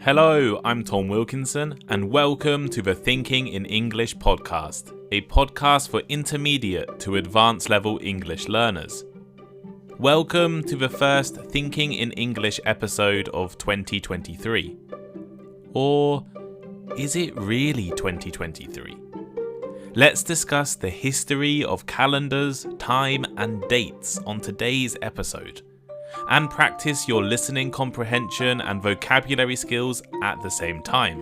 Hello, I'm Tom Wilkinson, and welcome to the Thinking in English podcast, a podcast for intermediate to advanced level English learners. Welcome to the first Thinking in English episode of 2023. Or is it really 2023? Let's discuss the history of calendars, time, and dates on today's episode, and practice your listening comprehension and vocabulary skills at the same time.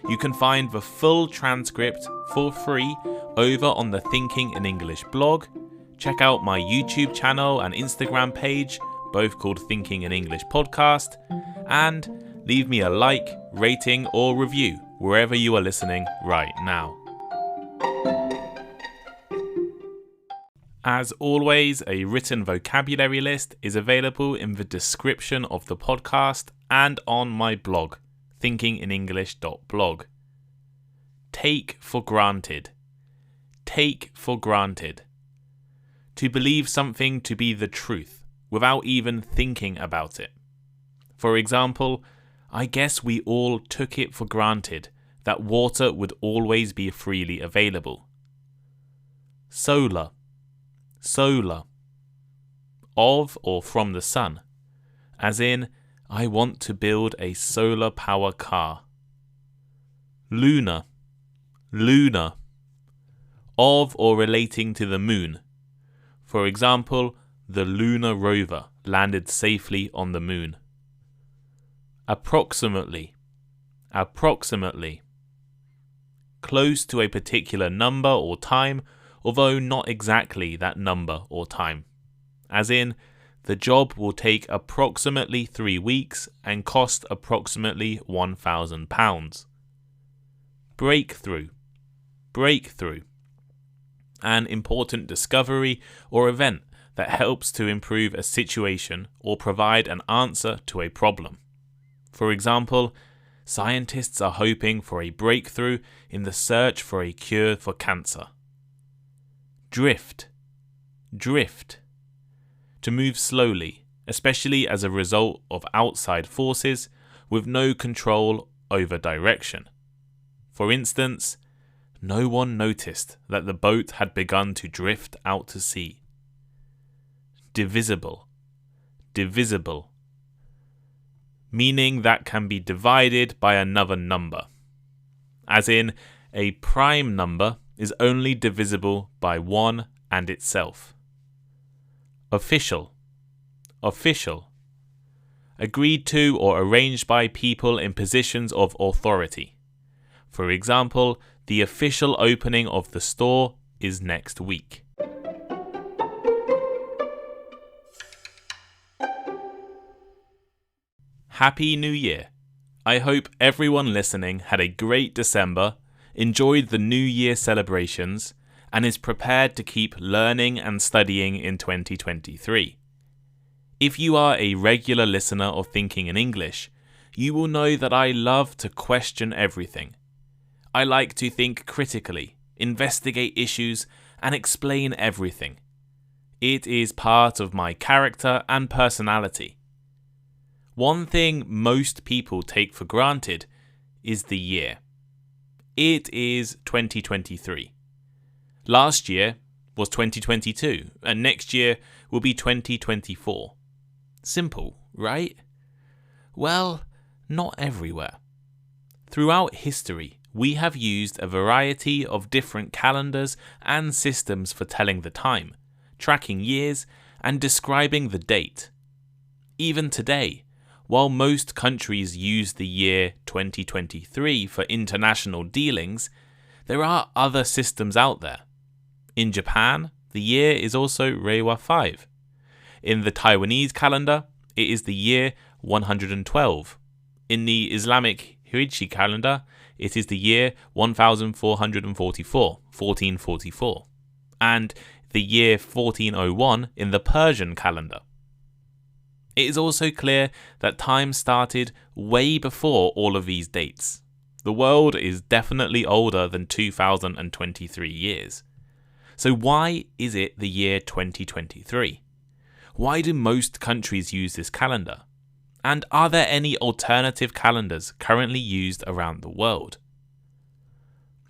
You can find the full transcript for free over on the Thinking in English blog. Check out my YouTube channel and Instagram page, both called Thinking in English Podcast, and leave me a like, rating, or review wherever you are listening right now. As always, a written vocabulary list is available in the description of the podcast and on my blog, thinkinginenglish.blog. Take for granted. Take for granted. To believe something to be the truth without even thinking about it. For example, I guess we all took it for granted that water would always be freely available. Solar. Solar. Of or from the sun, as in, I want to build a solar power car. Lunar. Lunar. Of or relating to the moon. For example, the Lunar rover landed safely on the moon. Approximately. Approximately. Close to a particular number or time, although not exactly that number or time. As in, the job will take approximately 3 weeks and cost approximately £1,000. Breakthrough. Breakthrough. An important discovery or event that helps to improve a situation or provide an answer to a problem. For example, scientists are hoping for a breakthrough in the search for a cure for cancer. Drift. Drift. To move slowly, especially as a result of outside forces with no control over direction. For instance, no one noticed that the boat had begun to drift out to sea. Divisible. Divisible. Meaning that can be divided by another number. As in, a prime number is only divisible by 1 and itself. Official. Official. Agreed to or arranged by people in positions of authority. For example, the official opening of the store is next week. Happy New Year! I hope everyone listening had a great December, enjoyed the New Year celebrations, and is prepared to keep learning and studying in 2023. If you are a regular listener of Thinking in English, you will know that I love to question everything. I like to think critically, investigate issues, and explain everything. It is part of my character and personality. One thing most people take for granted is the year. It is 2023. Last year was 2022, and next year will be 2024. Simple, right? Well, not everywhere. Throughout history, we have used a variety of different calendars and systems for telling the time, tracking years, and describing the date. Even today, while most countries use the year 2023 for international dealings, there are other systems out there. In Japan, the year is also Reiwa 5. In the Taiwanese calendar, it is the year 112. In the Islamic Hijri calendar, it is the year 1444. And the year 1401 in the Persian calendar. It is also clear that time started way before all of these dates. The world is definitely older than 2023 years. So why is it the year 2023? Why do most countries use this calendar? And are there any alternative calendars currently used around the world?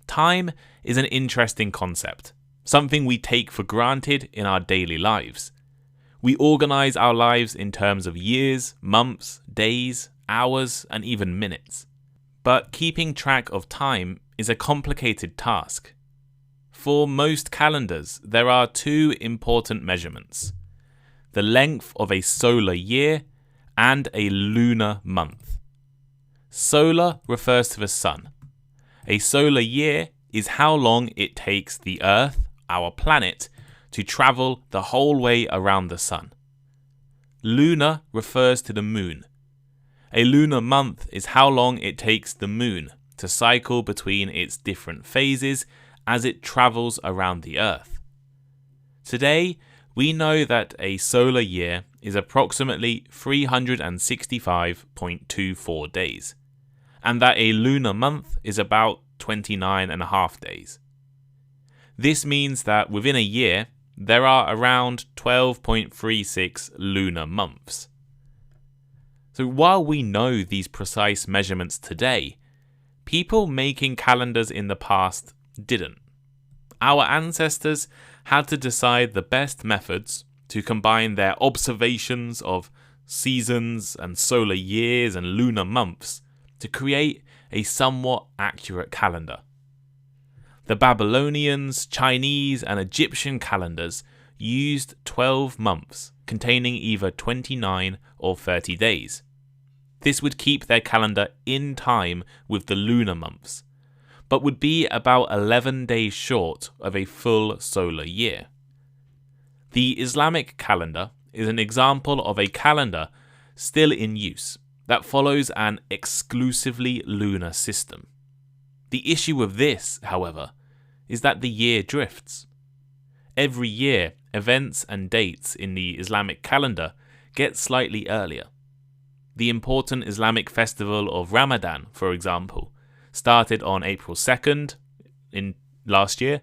Time is an interesting concept, something we take for granted in our daily lives. We organize our lives in terms of years, months, days, hours, and even minutes. But keeping track of time is a complicated task. For most calendars, there are two important measurements: the length of a solar year and a lunar month. Solar refers to the sun. A solar year is how long it takes the Earth, our planet, to travel the whole way around the sun. Lunar refers to the moon. A lunar month is how long it takes the moon to cycle between its different phases as it travels around the Earth. Today, we know that a solar year is approximately 365.24 days, and that a lunar month is about 29.5 days. This means that within a year, there are around 12.36 lunar months. So while we know these precise measurements today, people making calendars in the past didn't. Our ancestors had to decide the best methods to combine their observations of seasons and solar years and lunar months to create a somewhat accurate calendar. The Babylonians, Chinese, and Egyptian calendars used 12 months containing either 29 or 30 days. This would keep their calendar in time with the lunar months, but would be about 11 days short of a full solar year. The Islamic calendar is an example of a calendar still in use that follows an exclusively lunar system. The issue with this, however, is that the year drifts. Every year, events and dates in the Islamic calendar get slightly earlier. The important Islamic festival of Ramadan, for example, started on April 2nd in last year,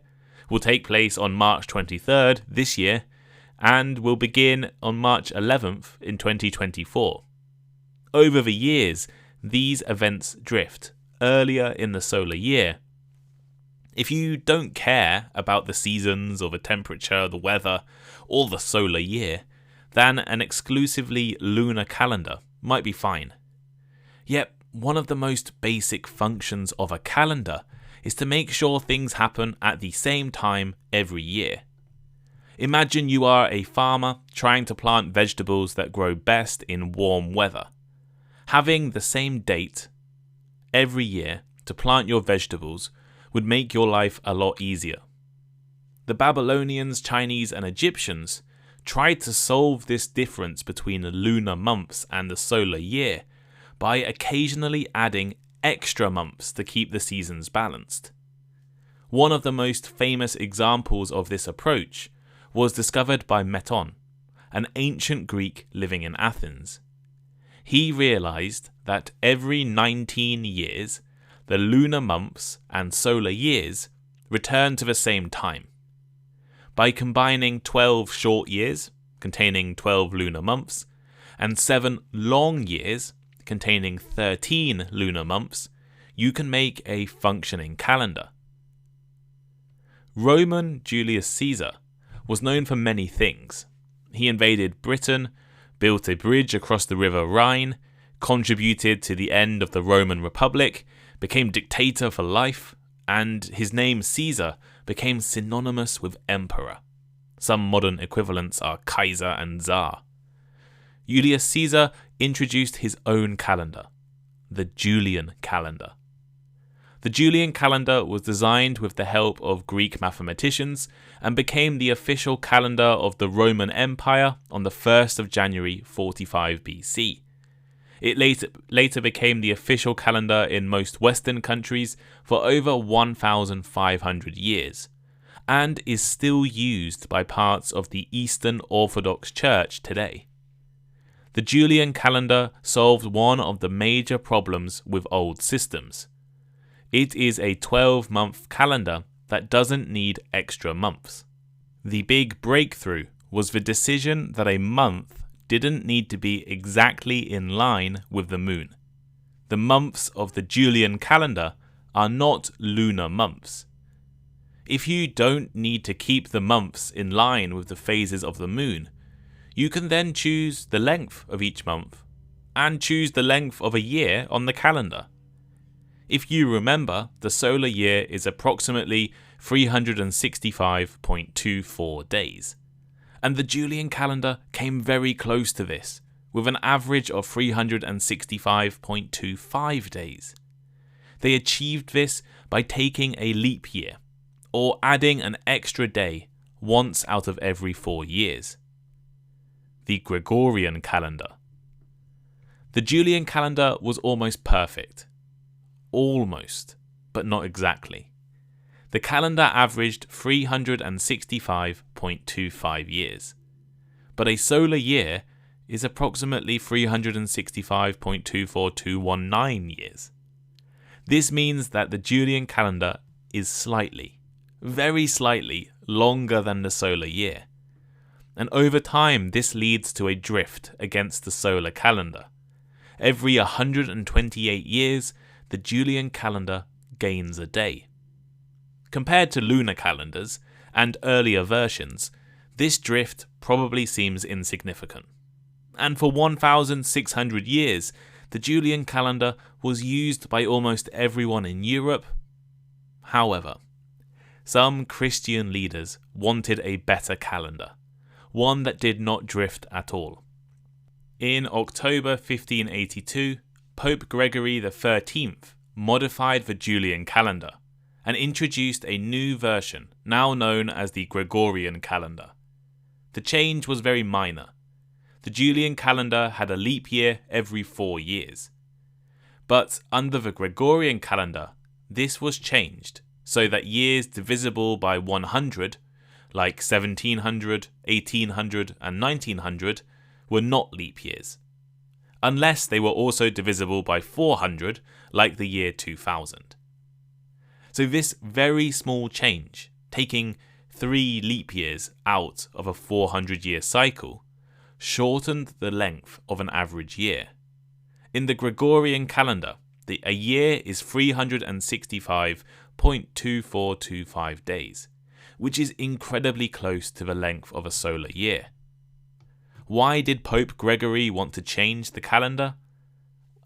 will take place on March 23rd this year, and will begin on March 11th in 2024. Over the years, these events drift earlier in the solar year. If you don't care about the seasons or the temperature, the weather, or the solar year, then an exclusively lunar calendar might be fine. Yet, one of the most basic functions of a calendar is to make sure things happen at the same time every year. Imagine you are a farmer trying to plant vegetables that grow best in warm weather. Having the same date every year to plant your vegetables would make your life a lot easier. The Babylonians, Chinese, and Egyptians tried to solve this difference between the lunar months and the solar year by occasionally adding extra months to keep the seasons balanced. One of the most famous examples of this approach was discovered by Meton, an ancient Greek living in Athens. He realized that every 19 years, the lunar months and solar years return to the same time. By combining 12 short years, containing 12 lunar months, and 7 long years, containing 13 lunar months, you can make a functioning calendar. Roman Julius Caesar was known for many things. He invaded Britain, built a bridge across the River Rhine, contributed to the end of the Roman Republic, became dictator for life, and his name Caesar became synonymous with emperor. Some modern equivalents are Kaiser and Tsar. Julius Caesar introduced his own calendar, the Julian calendar. The Julian calendar was designed with the help of Greek mathematicians and became the official calendar of the Roman Empire on the 1st of January 45 BC. It later became the official calendar in most Western countries for over 1,500 years, and is still used by parts of the Eastern Orthodox Church today. The Julian calendar solved one of the major problems with old systems. It is a 12-month calendar that doesn't need extra months. The big breakthrough was the decision that a month didn't need to be exactly in line with the moon. The months of the Julian calendar are not lunar months. If you don't need to keep the months in line with the phases of the moon, you can then choose the length of each month and choose the length of a year on the calendar. If you remember, the solar year is approximately 365.24 days, and the Julian calendar came very close to this, with an average of 365.25 days. They achieved this by taking a leap year, or adding an extra day once out of every 4 years. The Gregorian calendar. The Julian calendar was almost perfect. Almost, but not exactly. The calendar averaged 365.25 years, but a solar year is approximately 365.24219 years. This means that the Julian calendar is slightly, very slightly, longer than the solar year. And over time, this leads to a drift against the solar calendar. Every 128 years, the Julian calendar gains a day. Compared to lunar calendars and earlier versions, this drift probably seems insignificant. And for 1,600 years, the Julian calendar was used by almost everyone in Europe. However, some Christian leaders wanted a better calendar, one that did not drift at all. In October 1582, Pope Gregory XIII modified the Julian calendar and introduced a new version, now known as the Gregorian calendar. The change was very minor. The Julian calendar had a leap year every 4 years. But under the Gregorian calendar, this was changed so that years divisible by 100, like 1700, 1800, and 1900, were not leap years, unless they were also divisible by 400, like the year 2000. So this very small change, taking 3 leap years out of a 400-year cycle, shortened the length of an average year. In the Gregorian calendar, a year is 365.2425 days, which is incredibly close to the length of a solar year. Why did Pope Gregory want to change the calendar?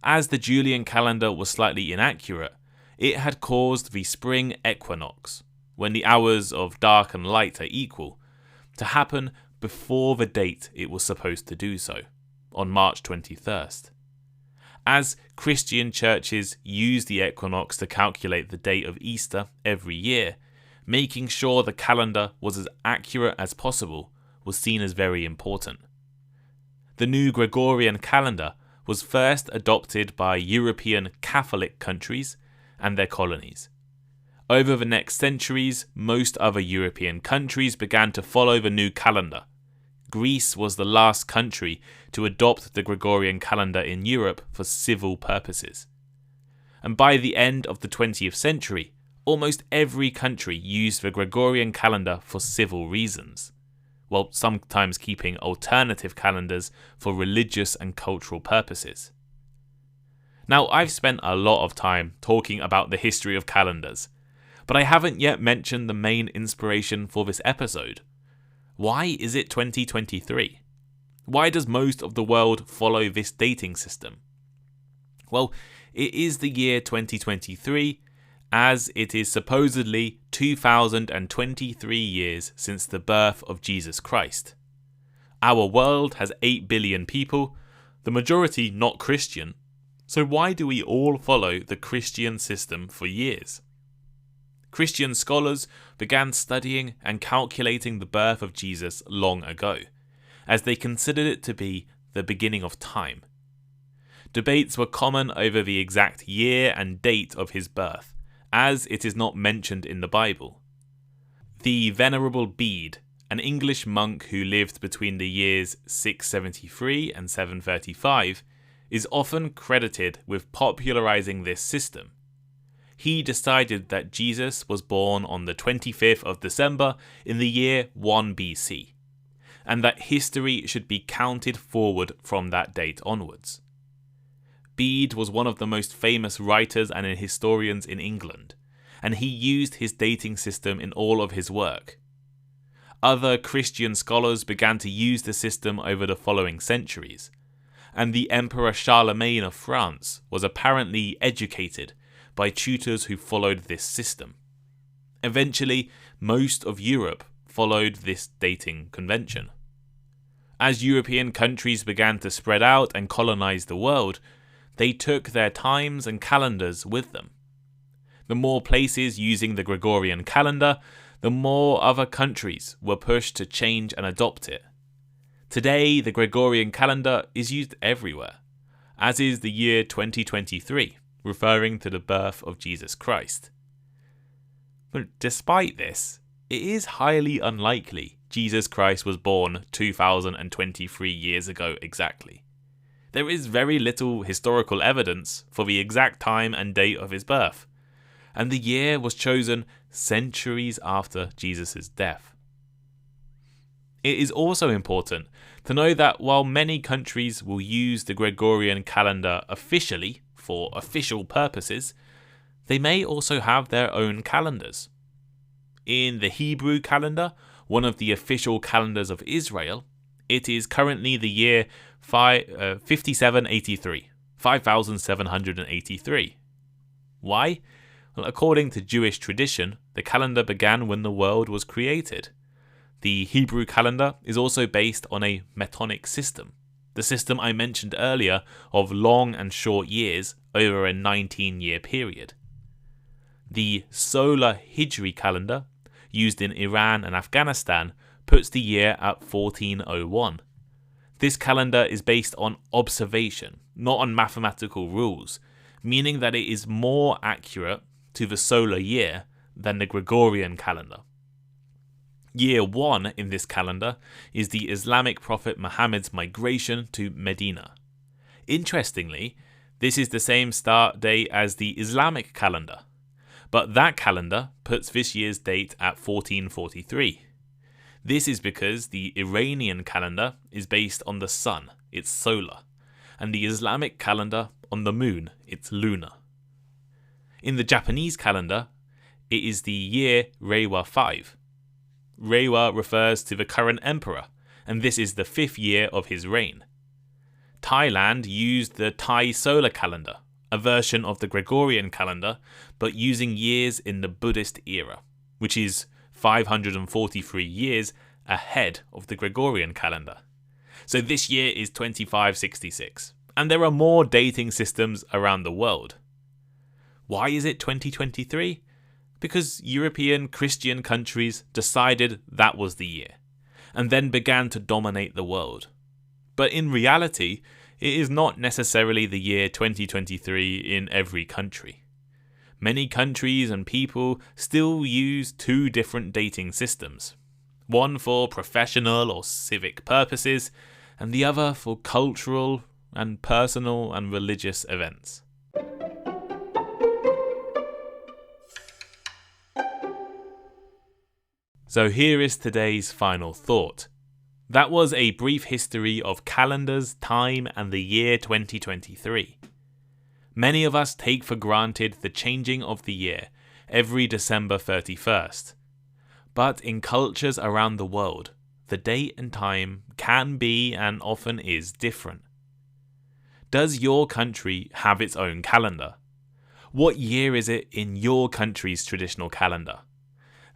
As the Julian calendar was slightly inaccurate, it had caused the spring equinox, when the hours of dark and light are equal, to happen before the date it was supposed to do so, on March 21st. As Christian churches use the equinox to calculate the date of Easter every year, making sure the calendar was as accurate as possible was seen as very important. The new Gregorian calendar was first adopted by European Catholic countries and their colonies. Over the next centuries, most other European countries began to follow the new calendar. Greece was the last country to adopt the Gregorian calendar in Europe for civil purposes. And by the end of the 20th century, almost every country used the Gregorian calendar for civil reasons, while sometimes keeping alternative calendars for religious and cultural purposes. Now, I've spent a lot of time talking about the history of calendars, but I haven't yet mentioned the main inspiration for this episode. Why is it 2023? Why does most of the world follow this dating system? Well, it is the year 2023, as it is supposedly 2023 years since the birth of Jesus Christ. Our world has 8 billion people, the majority not Christian, so why do we all follow the Christian system for years? Christian scholars began studying and calculating the birth of Jesus long ago, as they considered it to be the beginning of time. Debates were common over the exact year and date of his birth, as it is not mentioned in the Bible. The Venerable Bede, an English monk who lived between the years 673 and 735, is often credited with popularizing this system. He decided that Jesus was born on the 25th of December in the year 1 BC. and that history should be counted forward from that date onwards. Bede was one of the most famous writers and historians in England, and he used his dating system in all of his work. Other Christian scholars began to use the system over the following centuries, and the Emperor Charlemagne of France was apparently educated by tutors who followed this system. Eventually, most of Europe followed this dating convention. As European countries began to spread out and colonize the world, they took their times and calendars with them. The more places using the Gregorian calendar, the more other countries were pushed to change and adopt it. Today, the Gregorian calendar is used everywhere, as is the year 2023, referring to the birth of Jesus Christ. But despite this, it is highly unlikely Jesus Christ was born 2023 years ago exactly. There is very little historical evidence for the exact time and date of his birth, and the year was chosen centuries after Jesus' death. It is also important to know that while many countries will use the Gregorian calendar officially for official purposes, they may also have their own calendars. In the Hebrew calendar, one of the official calendars of Israel, it is currently the year 5783. Why? Well, according to Jewish tradition, the calendar began when the world was created. The Hebrew calendar is also based on a metonic system, the system I mentioned earlier of long and short years over a 19-year period. The solar Hijri calendar, used in Iran and Afghanistan, puts the year at 1401. This calendar is based on observation, not on mathematical rules, meaning that it is more accurate to the solar year than the Gregorian calendar. Year 1 in this calendar is the Islamic prophet Muhammad's migration to Medina. Interestingly, this is the same start date as the Islamic calendar, but that calendar puts this year's date at 1443. This is because the Iranian calendar is based on the sun, it's solar, and the Islamic calendar on the moon, it's lunar. In the Japanese calendar, it is the year Reiwa 5. Reiwa refers to the current emperor, and this is the 5th year of his reign. Thailand used the Thai solar calendar, a version of the Gregorian calendar, but using years in the Buddhist era, which is 543 years ahead of the Gregorian calendar. So this year is 2566, and there are more dating systems around the world. Why is it 2023? Because European Christian countries decided that was the year, and then began to dominate the world. But in reality, it is not necessarily the year 2023 in every country. Many countries and people still use two different dating systems, one for professional or civic purposes, and the other for cultural and personal and religious events. So here is today's final thought. That was a brief history of calendars, time, and the year 2023. Many of us take for granted the changing of the year every December 31st. But in cultures around the world, the date and time can be and often is different. Does your country have its own calendar? What year is it in your country's traditional calendar?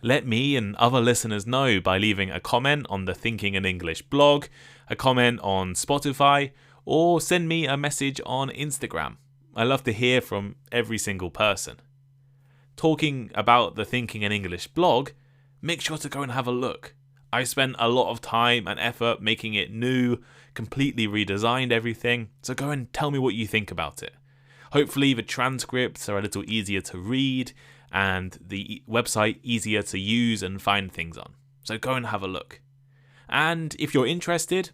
Let me and other listeners know by leaving a comment on the Thinking in English blog, a comment on Spotify, or send me a message on Instagram. I love to hear from every single person. Talking about the Thinking in English blog, make sure to go and have a look. I spent a lot of time and effort making it new, completely redesigned everything, so go and tell me what you think about it. Hopefully the transcripts are a little easier to read and the website easier to use and find things on. So go and have a look. And if you're interested,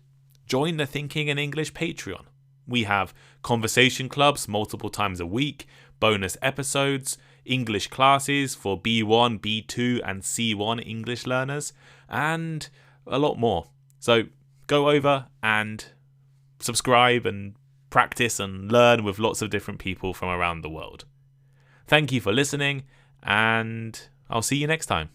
join the Thinking in English Patreon. We have conversation clubs multiple times a week, bonus episodes, English classes for B1, B2 and C1 English learners, and a lot more. So go over and subscribe and practice and learn with lots of different people from around the world. Thank you for listening, and I'll see you next time.